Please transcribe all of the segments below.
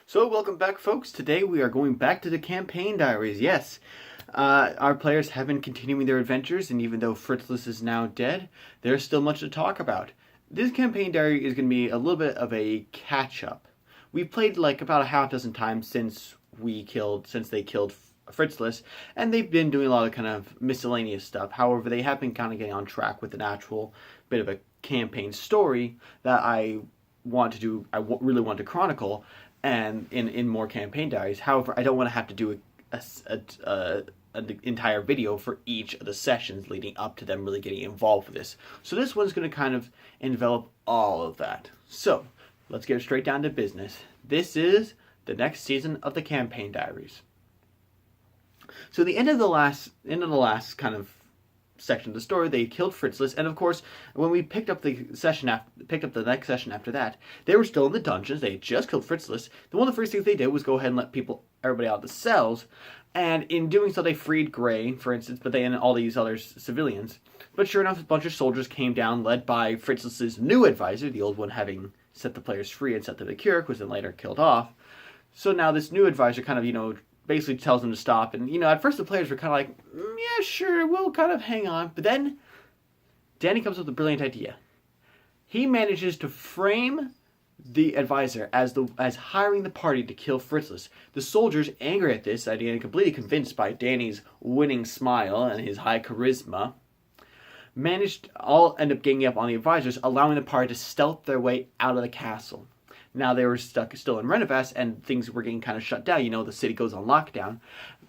So welcome back, folks. Today we are going back to the campaign diaries. Yes, our players have been continuing their adventures, and even though Fritzolas is now dead, there's still much to talk about. This campaign diary is going to be a little bit of a catch-up. We've played like about a half dozen times since they killed Fritzolas, and they've been doing a lot of kind of miscellaneous stuff. However, they have been kind of getting on track with an actual bit of a campaign story that I really want to chronicle and in more campaign diaries. However, I don't want to have to do an entire video for each of the sessions leading up to them really getting involved with this. So this one's going to kind of envelop all of that. So let's get straight down to business. This is the next season of the campaign diaries. So the end of the last kind of section of the story, they killed Fritzolas, and of course, when we picked up the next session after that, they were still in the dungeons. They had just killed Fritzolas. One of the first things they did was go ahead and let everybody out of the cells, and in doing so, they freed Gray, for instance, but they and all these other civilians. But sure enough, a bunch of soldiers came down, led by Fritzolas' new advisor, the old one having set the players free and set them to Keurig, was then later killed off. So now this new advisor kind of, basically tells them to stop. And, at first the players were kind of like, yeah, sure, we'll kind of hang on. But then Danny comes up with a brilliant idea. He manages to frame the advisor as hiring the party to kill Fritzolas. The soldiers, angry at this idea and completely convinced by Danny's winning smile and his high charisma, all end up ganging up on the advisors, allowing the party to stealth their way out of the castle. Now they were still in Renovas, and things were getting kind of shut down. The city goes on lockdown.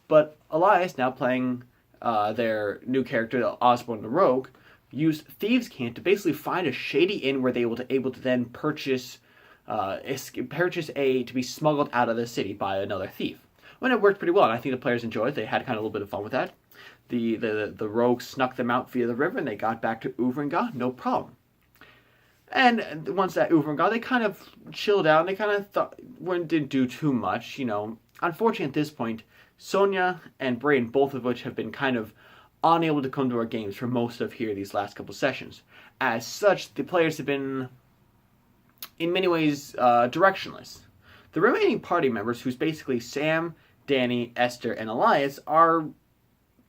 But Elias, now playing their new character, Osborne the Rogue, used Thieves' Cant to basically find a shady inn where they were able to then purchase to be smuggled out of the city by another thief. Well, it worked pretty well, and I think the players enjoyed it. They had kind of a little bit of fun with that. The rogue snuck them out via the river, and they got back to Oovrenguard, no problem. And once at Oovrenguard, they kind of chilled out, and they kind of didn't do too much, Unfortunately, at this point, Sonia and Braden, both of which have been kind of unable to come to our games for most of these last couple sessions. As such, the players have been, in many ways, directionless. The remaining party members, who's basically Sam, Danny, Esther, and Elias, are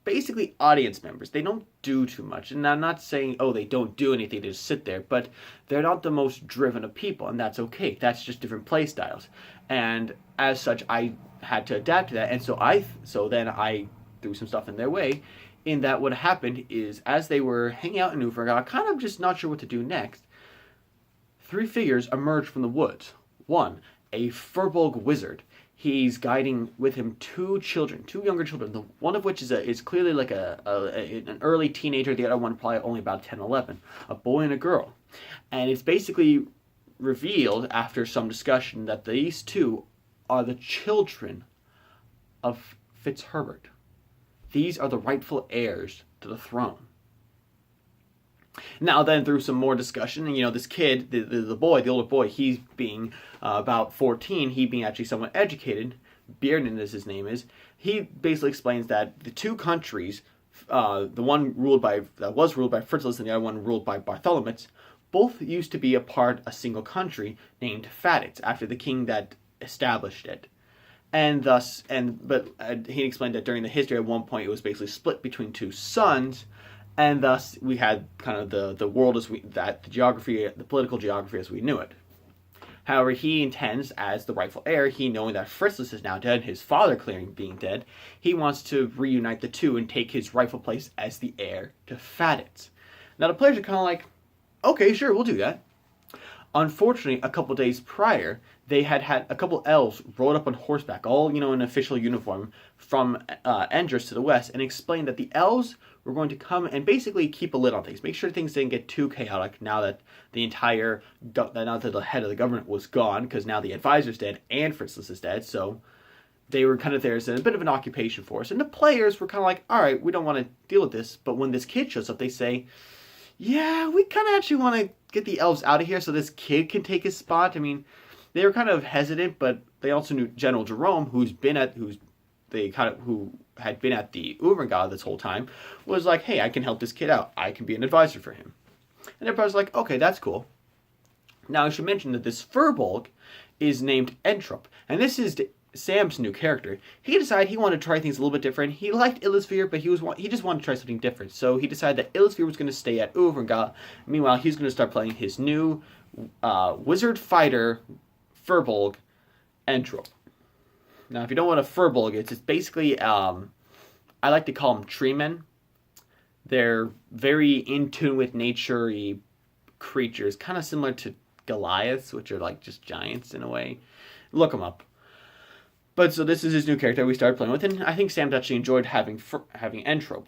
basically audience members. They don't do too much. And I'm not saying, they don't do anything, they just sit there, but they're not the most driven of people, and that's okay. That's just different play styles. And as such, I had to adapt to that, and so then I threw some stuff in their way, in that what happened is, as they were hanging out in Oovrenguard, kind of just not sure what to do next, 3 figures emerged from the woods. One, a Furbolg wizard. He's guiding with him 2 younger children, one of which is clearly like an early teenager, the other one probably only about 10, 11, a boy and a girl. And it's basically revealed after some discussion that these 2 are the children of Fitzherbert. These are the rightful heirs to the throne. Now then, through some more discussion, this kid, the older boy, he's being about 14, he being actually somewhat educated, Biernan as his name is, he basically explains that the 2 countries, the one that was ruled by Fritzolas and the other one ruled by Bartholomew, both used to be a single country named Faditz, after the king that established it. But he explained that during the history, at one point, it was basically split between 2 sons. And thus, we had kind of the world the political geography as we knew it. However, he intends, as the rightful heir, knowing that Fritzolas is now dead, his father clearly being dead, he wants to reunite the 2 and take his rightful place as the heir to Faditz. Now, the players are kind of like, okay, sure, we'll do that. Unfortunately, a couple days prior, they had a couple elves rode up on horseback, all, in official uniform, from Endris to the west, and explained that the elves were going to come and basically keep a lid on things, make sure things didn't get too chaotic now that the head of the government was gone, because now the advisor's dead and Fritzolas is dead, so they were kind of there as a bit of an occupation for us. And the players were kind of like, all right, we don't want to deal with this, but when this kid shows up, they say, yeah, we kind of actually want to get the elves out of here so this kid can take his spot. I mean, they were kind of hesitant, but they also knew General Jerome, who had been at the Oovrenguard this whole time, was like, hey, I can help this kid out. I can be an advisor for him. And everybody's like, okay, that's cool. Now, I should mention that this Furbolg is named Entrop, and this is Sam's new character. He decided he wanted to try things a little bit different. He liked Illusphere, but he just wanted to try something different. So he decided that Illusphere was going to stay at Oovrenguard. Meanwhile, he's going to start playing his new wizard fighter, Furbolg, Entrop. Now, if you don't know what a Furbolg is, it's basically, I like to call them tree men. They're very in tune with nature-y creatures, kind of similar to Goliaths, which are like just giants in a way. Look them up. But so this is his new character we started playing with, and I think Sam actually enjoyed having Entrop.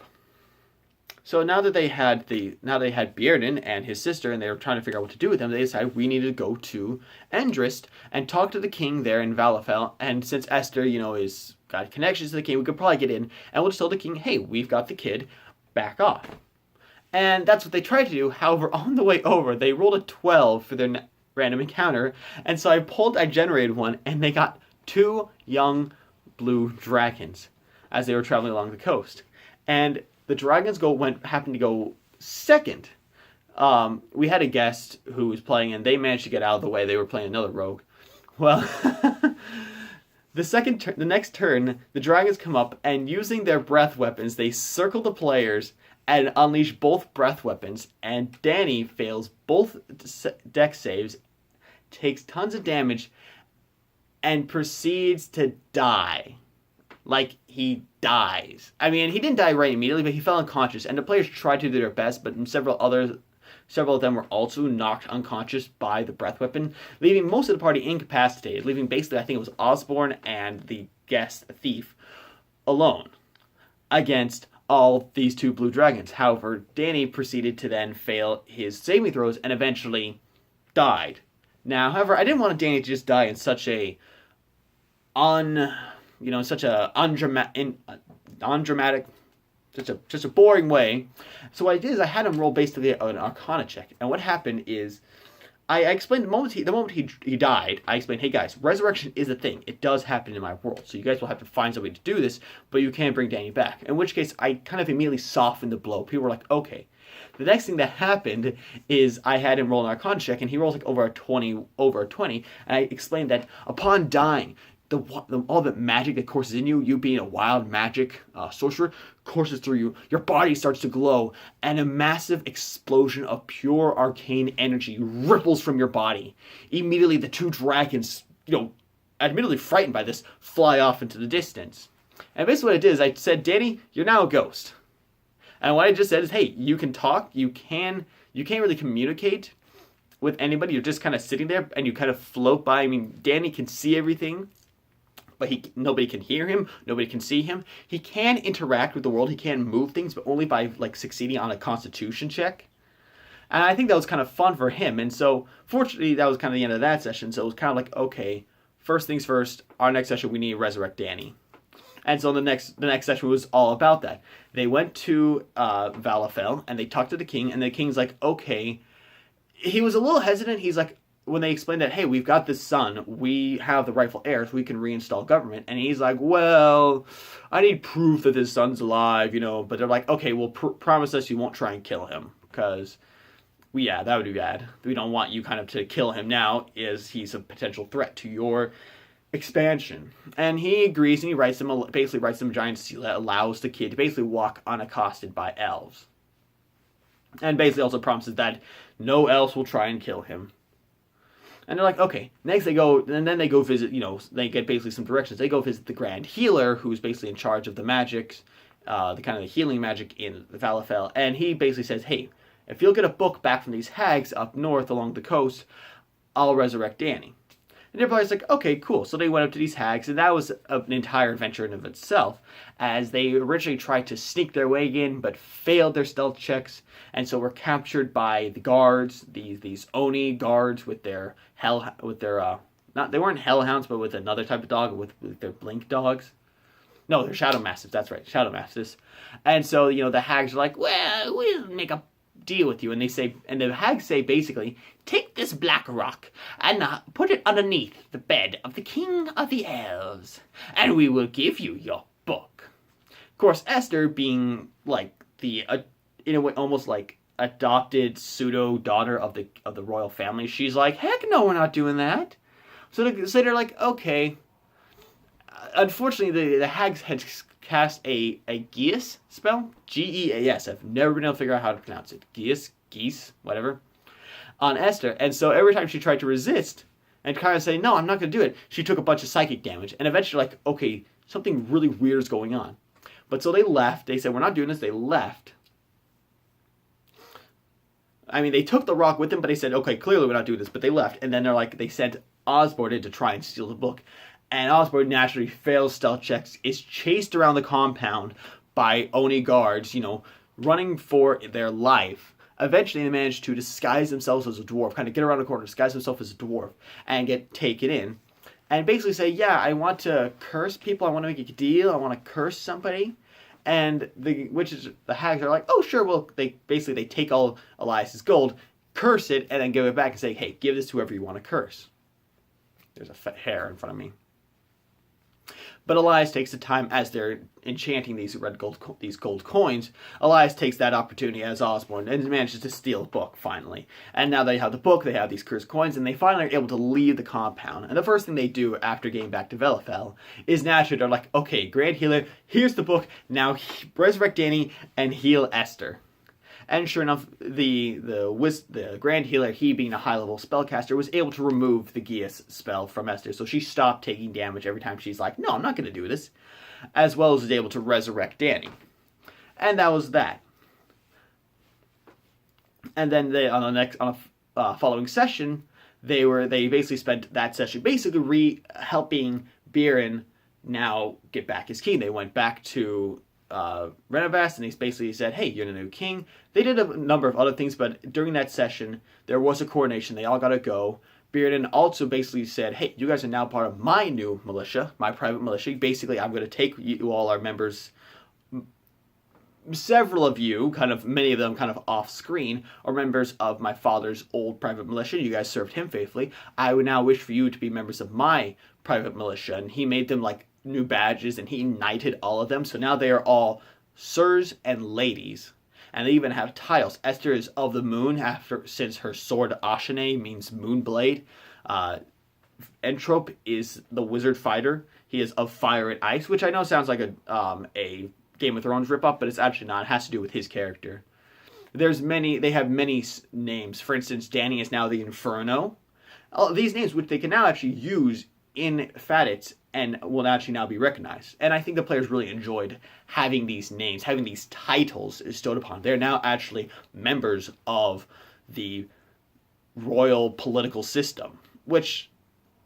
So now that they had Bearden and his sister, and they were trying to figure out what to do with them, they decided we needed to go to Endrist and talk to the king there in Valafel. And since Esther, is got connections to the king, we could probably get in, and we'll just tell the king, hey, we've got the kid, back off. And that's what they tried to do. However, on the way over, they rolled a 12 for their random encounter, and so I generated one, and they got 2 young blue dragons as they were traveling along the coast. And the dragons happened to go second. We had a guest who was playing, and they managed to get out of the way. They were playing another rogue. Well, the next turn, the dragons come up, and using their breath weapons, they circle the players and unleash both breath weapons. And Danny fails both dex saves, takes tons of damage, and proceeds to die. Like, he dies. I mean, he didn't die right immediately, but he fell unconscious, and the players tried to do their best, but several of them were also knocked unconscious by the breath weapon, leaving most of the party incapacitated, leaving basically, I think it was Osborne and the guest, thief, alone against all these 2 blue dragons. However, Danny proceeded to then fail his saving throws and eventually died. Now, however, I didn't want Danny to just die in such a undramatic, just a boring way. So what I did is I had him roll basically an Arcana check. And what happened is I explained the moment he died, I explained, hey guys, resurrection is a thing. It does happen in my world. So you guys will have to find somebody to do this, but you can't bring Danny back. In which case, I kind of immediately softened the blow. People were like, okay. The next thing that happened is I had him roll an Arcana check, and he rolls like over a 20, and I explained that upon dying, all the magic that courses in you, you being a wild magic sorcerer, courses through you. Your body starts to glow, and a massive explosion of pure arcane energy ripples from your body. Immediately, the 2 dragons, admittedly frightened by this, fly off into the distance. And basically what I did is I said, Danny, you're now a ghost. And what I just said is, hey, you can talk, you can't really communicate with anybody. You're just kind of sitting there, and you kind of float by. I mean, Danny can see everything, but nobody can hear him, nobody can see him. He can interact with the world, he can move things, but only by succeeding on a Constitution check. And I think that was kind of fun for him. And so, fortunately, that was kind of the end of that session. So it was kind of like, okay, first things first, our next session we need to resurrect Danny. And so the next session was all about that. They went to Valafel, and they talked to the king, and the king's like, okay. He was a little hesitant. He's like, when they explained that, hey, we've got this son, we have the rightful heirs, we can reinstall government. And he's like, well, I need proof that this son's alive, But they're like, okay, well, promise us you won't try and kill him, because, that would be bad. We don't want you kind of to kill him now, as he's a potential threat to your expansion. And he agrees, and he writes them a giant seal that allows the kid to basically walk unaccosted by elves. And basically also promises that no elves will try and kill him. And they're like, okay. Next they go visit, they get basically some directions. They go visit the Grand Healer, who's basically in charge of the magics, the kind of the healing magic in the Valafel. And he basically says, hey, if you'll get a book back from these hags up north along the coast, I'll resurrect Danny. And everybody's like, okay, cool. So they went up to these hags, and that was an entire adventure in of itself, as they originally tried to sneak their way in, but failed their stealth checks, and so were captured by the guards, these Oni guards with their they weren't hellhounds, but with another type of dog, with their blink dogs. No, they're shadow mastiffs. That's right, shadow mastiffs. And so the hags are like, well, we'll make a deal with you, and the hags say basically, take this black rock and put it underneath the bed of the king of the elves, and we will give you your book. Of course, Esther, being like in a way almost like adopted pseudo daughter of the royal family, she's like, heck no, we're not doing that. So they're like, okay. Unfortunately, the hags had cast a geas spell, Geas. I've never been able to figure out how to pronounce it. Geese, whatever, on Esther. And so every time she tried to resist and kind of say, no, I'm not going to do it, she took a bunch of psychic damage. And eventually, like, okay, something really weird is going on. But so they left. They said, we're not doing this. They left. I mean, they took the rock with them, but they said, okay, clearly we're not doing this. But they left. And then they sent Osborne in to try and steal the book. And Osborne naturally fails stealth checks, is chased around the compound by Oni guards, running for their life. Eventually, they manage to disguise themselves as a dwarf, kind of get around the corner, disguise themselves as a dwarf, and get taken in. And basically say, yeah, I want to curse people, I want to make a deal, I want to curse somebody. And the hags are like, oh, sure, well, they take all Elias's gold, curse it, and then give it back and say, hey, give this to whoever you want to curse. There's a hair in front of me. But Elias takes the time as they're enchanting these gold coins. Elias takes that opportunity as Osborne and manages to steal the book finally. And now they have the book, they have these cursed coins, and they finally are able to leave the compound. And the first thing they do after getting back to Velafell is naturally they're like, okay, Grand Healer, here's the book. Now resurrect Danny and heal Esther. And sure enough, the Grand Healer, he being a high-level spellcaster, was able to remove the Geas spell from Esther. So she stopped taking damage every time she's like, no, I'm not going to do this. As well as was able to resurrect Danny. And that was that. And then on a following session, they basically spent that session basically helping Biren now get back his king. They went back to Renavast, and he basically said, hey, you're the new king. They did a number of other things, but during that session, there was a coronation. They all got to go. Bearden also basically said, hey, you guys are now part of my new militia, my private militia. Basically, I'm going to take you all are members, several of you, many of them off screen, are members of my father's old private militia. You guys served him faithfully. I would now wish for you to be members of my private militia. And he made them new badges, and he knighted all of them. So now they are all sirs and ladies. And they even have titles. Esther is of the moon, since her sword Ashane means moonblade. Entrope is the wizard fighter. He is of fire and ice, which I know sounds like a Game of Thrones ripoff, but it's actually not. It has to do with his character. They have many names. For instance, Danny is now the Inferno. All these names, which they can now actually use in Fadits, and will actually now be recognized. And I think the players really enjoyed having these names, having these titles bestowed upon them. They're now actually members of the royal political system, which,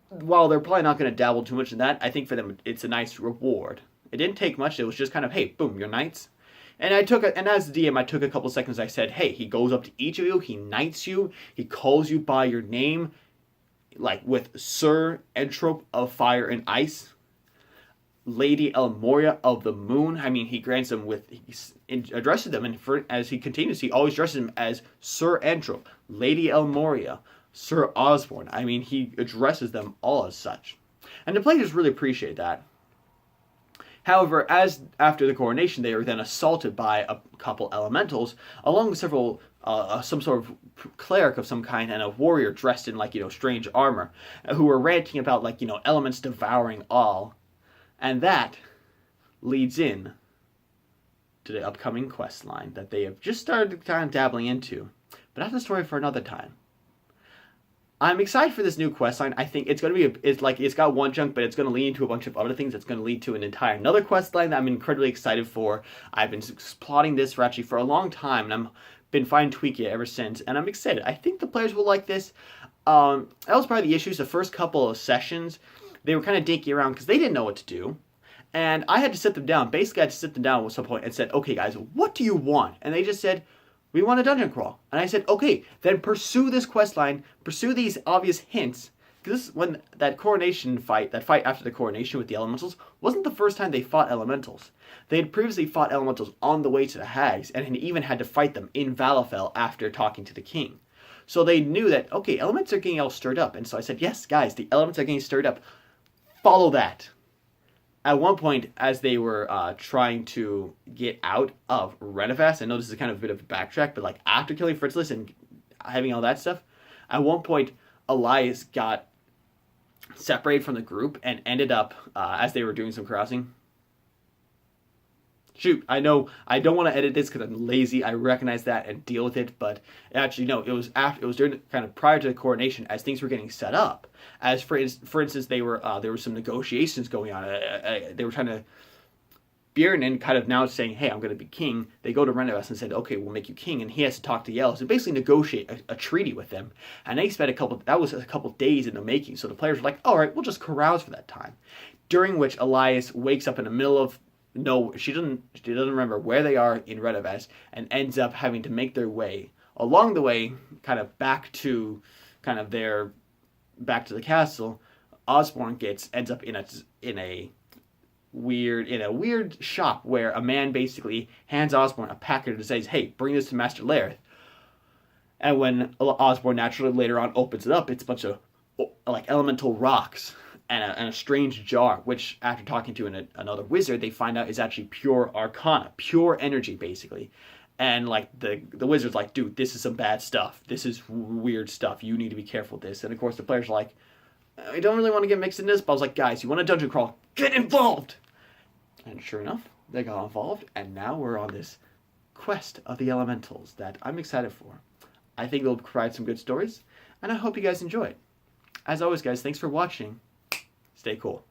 while they're probably not going to dabble too much in that, I think for them it's a nice reward. It didn't take much. It was just hey, boom, you're knights. And as the DM, I took a couple seconds. I said, hey, he goes up to each of you, he knights you, he calls you by your name, with Sir Entrope of Fire and Ice, Lady Elmoria of the Moon. I mean, he grants them he addresses them, and as he continues, he always addresses them as Sir Entrope, Lady Elmoria, Sir Osborne. I mean, he addresses them all as such. And the players really appreciate that. However, after the coronation, they were then assaulted by a couple elementals, along with some sort of cleric of some kind and a warrior dressed in strange armor, who were ranting about elements devouring all. And that leads in to the upcoming quest line that they have just started dabbling into. But that's a story for another time. I'm excited for this new quest line. I think it's going to be it's got one chunk, but it's going to lead into a bunch of other things. It's going to lead to another quest line that I'm incredibly excited for. I've been plotting this for a long time, and I've been fine tweaking it ever since, and I'm excited. I think the players will like this. That was probably the issues. The first couple of sessions, they were kind of dinky around because they didn't know what to do. And I had to sit them down. Basically, I had to sit them down at some point and said, okay, guys, what do you want? And they just said, we want a dungeon crawl. And I said, okay, then pursue this quest line, pursue these obvious hints. Because when that fight after the coronation with the elementals, wasn't the first time they fought elementals. They had previously fought elementals on the way to the hags, and had even had to fight them in Valafell after talking to the king. So they knew that, okay, elements are getting all stirred up. And so I said, yes, guys, the elements are getting stirred up. Follow that. At one point, as they were trying to get out of Renavast, I know this is kind of a bit of a backtrack, but after killing Fritzolas and having all that stuff, at one point, Elias got separated from the group and ended up, as they were doing some crossing. Shoot, I know I don't want to edit this because I'm lazy. I recognize that and deal with it, but actually no, it was during kind of prior to the coronation as things were getting set up. As for instance, there were some negotiations going on. They were trying to. Bjorn kind of now saying, "Hey, I'm going to be king." They go to Renevas and said, "Okay, we'll make you king," and he has to talk to Yells and basically negotiate a treaty with them. And they spent that was a couple days in the making. So the players were like, "All right, we'll just carouse for that time." During which Elias wakes up in the middle of no, she doesn't remember where they are in Renevas and ends up having to make their way along the way, kind of back to the castle. Osborne ends up in a weird shop where a man basically hands Osborne a package and says, "Hey, bring this to Master Lareth." And when Osborne naturally later on opens it up, it's a bunch of like elemental rocks and a strange jar, which after talking to another wizard, they find out is actually pure arcana, pure energy basically. And like the wizard's like, "Dude, this is some bad stuff. This is weird stuff. You need to be careful with this." And of course the players are like, "I don't really want to get mixed in this," but I was like, "Guys, you want a dungeon crawl? Get involved!" And sure enough, they got involved, and now we're on this quest of the elementals that I'm excited for. I think it'll provide some good stories, and I hope you guys enjoy it. As always, guys, thanks for watching. Stay cool.